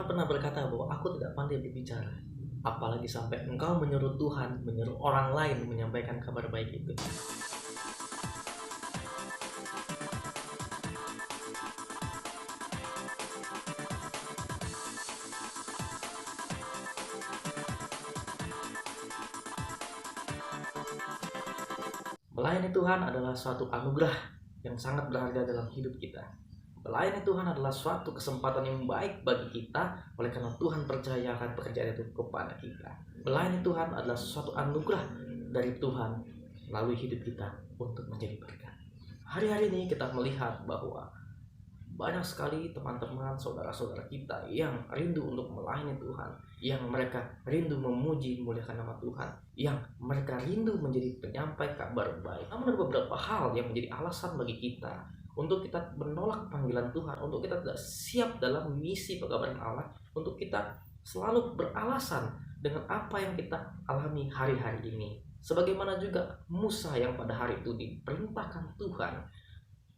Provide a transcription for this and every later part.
Tuhan pernah berkata bahwa aku tidak pandai berbicara. Apalagi sampai engkau menyuruh Tuhan, menyuruh orang lain menyampaikan kabar baik itu. Melayani Tuhan adalah suatu anugerah yang sangat berharga dalam hidup kita. Melayani Tuhan adalah suatu kesempatan yang baik bagi kita, oleh karena Tuhan percayakan pekerjaan itu kepada kita. Melayani Tuhan adalah suatu anugerah dari Tuhan melalui hidup kita untuk menjadi berkat. Hari-hari ini kita melihat bahwa banyak sekali teman-teman, saudara-saudara kita yang rindu untuk melayani Tuhan, yang mereka rindu memuji, memuliakan nama Tuhan, yang mereka rindu menjadi penyampai kabar baik. Namun ada beberapa hal yang menjadi alasan bagi kita untuk kita menolak panggilan Tuhan, untuk kita tidak siap dalam misi pekabaran Allah, untuk kita selalu beralasan dengan apa yang kita alami hari-hari ini. Sebagaimana juga Musa yang pada hari itu diperintahkan Tuhan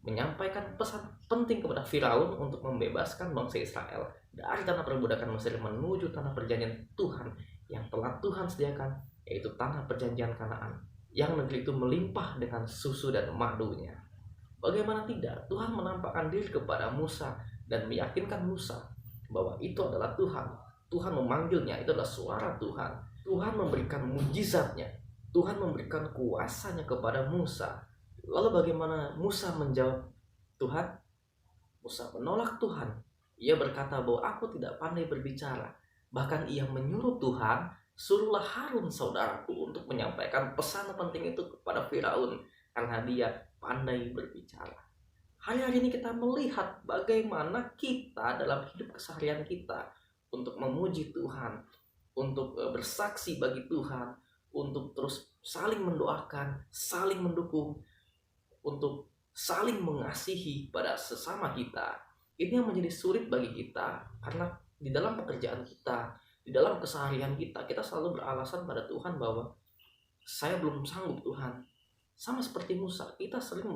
menyampaikan pesan penting kepada Firaun untuk membebaskan bangsa Israel dari tanah perbudakan Mesir menuju tanah perjanjian Tuhan yang telah Tuhan sediakan, yaitu tanah perjanjian Kanaan, yang negeri itu melimpah dengan susu dan madunya. Bagaimana tidak, Tuhan menampakkan diri kepada Musa dan meyakinkan Musa bahwa itu adalah Tuhan. Tuhan memanggilnya, itu adalah suara Tuhan. Tuhan memberikan mujizatnya, Tuhan memberikan kuasanya kepada Musa. Lalu bagaimana Musa menjawab Tuhan? Musa menolak Tuhan. Ia berkata bahwa aku tidak pandai berbicara. Bahkan ia menyuruh Tuhan, suruhlah Harun saudaraku untuk menyampaikan pesan penting itu kepada Firaun, karena dia pandai berbicara. Hari-hari ini kita melihat bagaimana kita dalam hidup keseharian kita untuk memuji Tuhan, untuk bersaksi bagi Tuhan, untuk terus saling mendoakan, saling mendukung, untuk saling mengasihi pada sesama kita. Ini yang menjadi sulit bagi kita, karena di dalam pekerjaan kita, di dalam keseharian kita, kita selalu beralasan pada Tuhan bahwa saya belum sanggup Tuhan. Sama seperti Musa, kita sering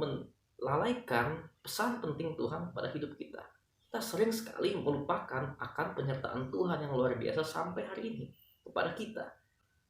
melalaikan pesan penting Tuhan pada hidup kita. Kita sering sekali melupakan akan penyertaan Tuhan yang luar biasa sampai hari ini kepada kita.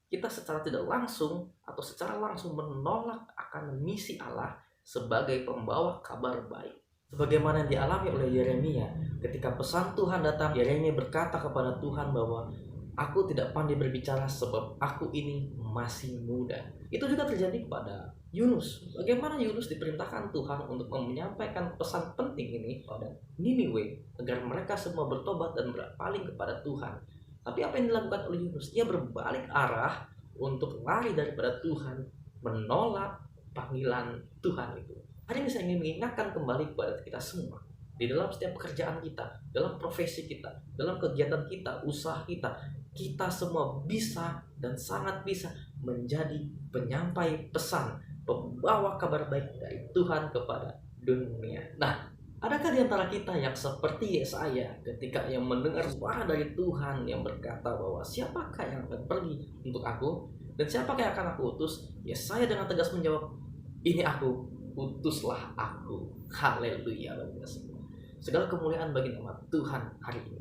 Kita secara tidak langsung atau secara langsung menolak akan misi Allah sebagai pembawa kabar baik. Sebagaimana yang dialami oleh Yeremia ketika pesan Tuhan datang, Yeremia berkata kepada Tuhan bahwa aku tidak pandai berbicara sebab aku ini masih muda. Itu juga terjadi kepada Yunus. Bagaimana Yunus diperintahkan Tuhan untuk menyampaikan pesan penting ini pada Niniwe agar mereka semua bertobat dan berpaling kepada Tuhan. Tapi apa yang dilakukan oleh Yunus? Ia berbalik arah untuk lari daripada Tuhan, menolak panggilan Tuhan itu. Hari ini saya ingin mengingatkan kembali kepada kita semua, di dalam setiap pekerjaan kita, dalam profesi kita, dalam kegiatan kita, usaha kita, kita semua bisa dan sangat bisa menjadi penyampai pesan, pembawa kabar baik dari Tuhan kepada dunia. Nah, adakah di antara kita yang seperti Yesaya ketika yang mendengar suara dari Tuhan yang berkata bahwa siapakah yang akan pergi untuk aku dan siapakah yang akan aku utus? Yesaya dengan tegas menjawab, ini aku, utuslah aku. Haleluya bagi kita semua. Segala kemuliaan bagi nama Tuhan hari ini,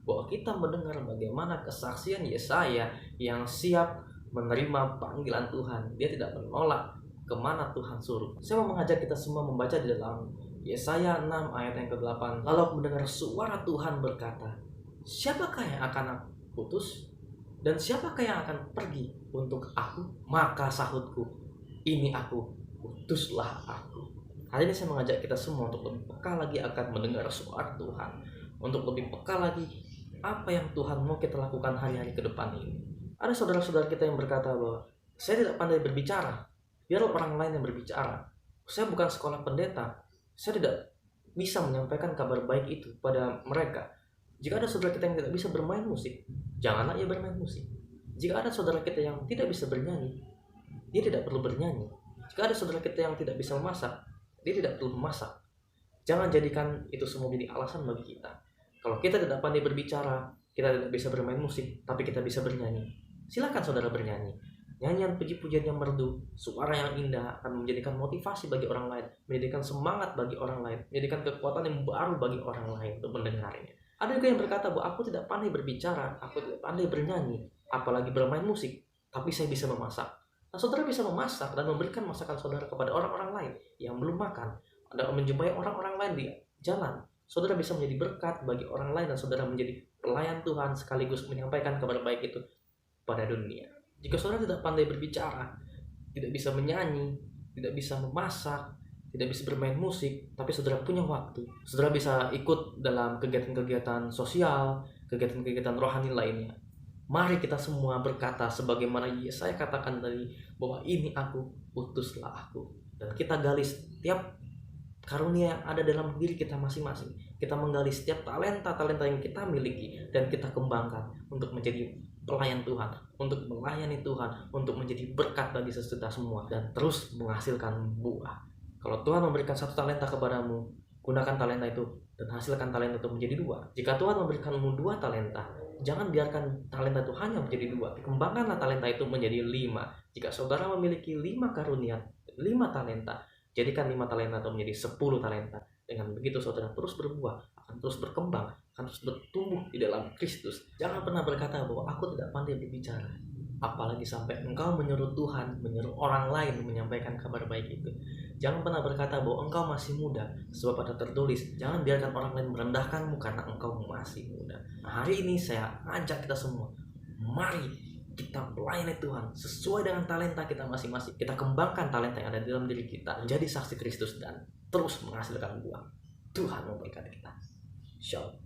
bahwa kita mendengar bagaimana kesaksian Yesaya yang siap menerima panggilan Tuhan. Dia tidak menolak kemana Tuhan suruh. Saya mau mengajak kita semua membaca di dalam Yesaya 6 ayat yang ke-8. Lalu aku mendengar suara Tuhan berkata, siapakah yang akan aku utus? Dan siapakah yang akan pergi untuk aku? Maka sahutku, ini aku, utuslah aku. Hari ini saya mengajak kita semua untuk lebih peka lagi akan mendengar suara Tuhan, untuk lebih peka lagi apa yang Tuhan mau kita lakukan hari-hari ke depan ini. Ada saudara-saudara kita yang berkata bahwa saya tidak pandai berbicara, biarlah orang lain yang berbicara. Saya bukan sekolah pendeta, saya tidak bisa menyampaikan kabar baik itu pada mereka. Jika ada saudara kita yang tidak bisa bermain musik, janganlah ia bermain musik. Jika ada saudara kita yang tidak bisa bernyanyi, dia tidak perlu bernyanyi. Jika ada saudara kita yang tidak bisa memasak, dia tidak perlu memasak. Jangan jadikan itu semua menjadi alasan bagi kita. Kalau kita tidak pandai berbicara, kita tidak bisa bermain musik, tapi kita bisa bernyanyi, silakan saudara bernyanyi. Nyanyian puji-pujian yang merdu, suara yang indah akan menjadikan motivasi bagi orang lain, menjadikan semangat bagi orang lain, menjadikan kekuatan yang baru bagi orang lain untuk mendengarnya. Ada juga yang berkata bahwa aku tidak pandai berbicara, aku tidak pandai bernyanyi, apalagi bermain musik, tapi saya bisa memasak. Nah, saudara bisa memasak dan memberikan masakan saudara kepada orang-orang lain yang belum makan. Anda menjumpai orang-orang lain di jalan. Saudara bisa menjadi berkat bagi orang lain dan saudara menjadi pelayan Tuhan sekaligus menyampaikan kabar baik itu pada dunia. Jika saudara tidak pandai berbicara, tidak bisa menyanyi, tidak bisa memasak, tidak bisa bermain musik, tapi saudara punya waktu, saudara bisa ikut dalam kegiatan-kegiatan sosial, kegiatan-kegiatan rohani lainnya. Mari kita semua berkata sebagaimana Yesaya katakan tadi, bahwa ini aku, utuslah aku. Dan kita gali setiap karunia yang ada dalam diri kita masing-masing. Kita menggali setiap talenta-talenta yang kita miliki dan kita kembangkan untuk menjadi pelayan Tuhan, untuk melayani Tuhan, untuk menjadi berkat bagi kita semua dan terus menghasilkan buah. Kalau Tuhan memberikan satu talenta kepadamu, gunakan talenta itu dan hasilkan talenta itu menjadi dua. Jika Tuhan memberikanmu 2 talenta, jangan biarkan talenta itu hanya menjadi 2. Kembangkanlah talenta itu menjadi 5. Jika saudara memiliki 5 karunia, 5 talenta, jadikan 5 talenta itu menjadi 10 talenta. Dengan begitu saudara terus berbuah, akan terus berkembang, akan terus bertumbuh di dalam Kristus. Jangan pernah berkata bahwa aku tidak pandai berbicara. Apalagi sampai engkau menyuruh Tuhan, menyuruh orang lain menyampaikan kabar baik itu. Jangan pernah berkata bahwa engkau masih muda, sebab ada tertulis, jangan biarkan orang lain merendahkanmu karena engkau masih muda. Nah, hari ini saya ajak kita semua, mari kita melayani Tuhan sesuai dengan talenta kita masing-masing. Kita kembangkan talenta yang ada di dalam diri kita, menjadi saksi Kristus dan terus menghasilkan buah. Tuhan memberkati kita. Shalom.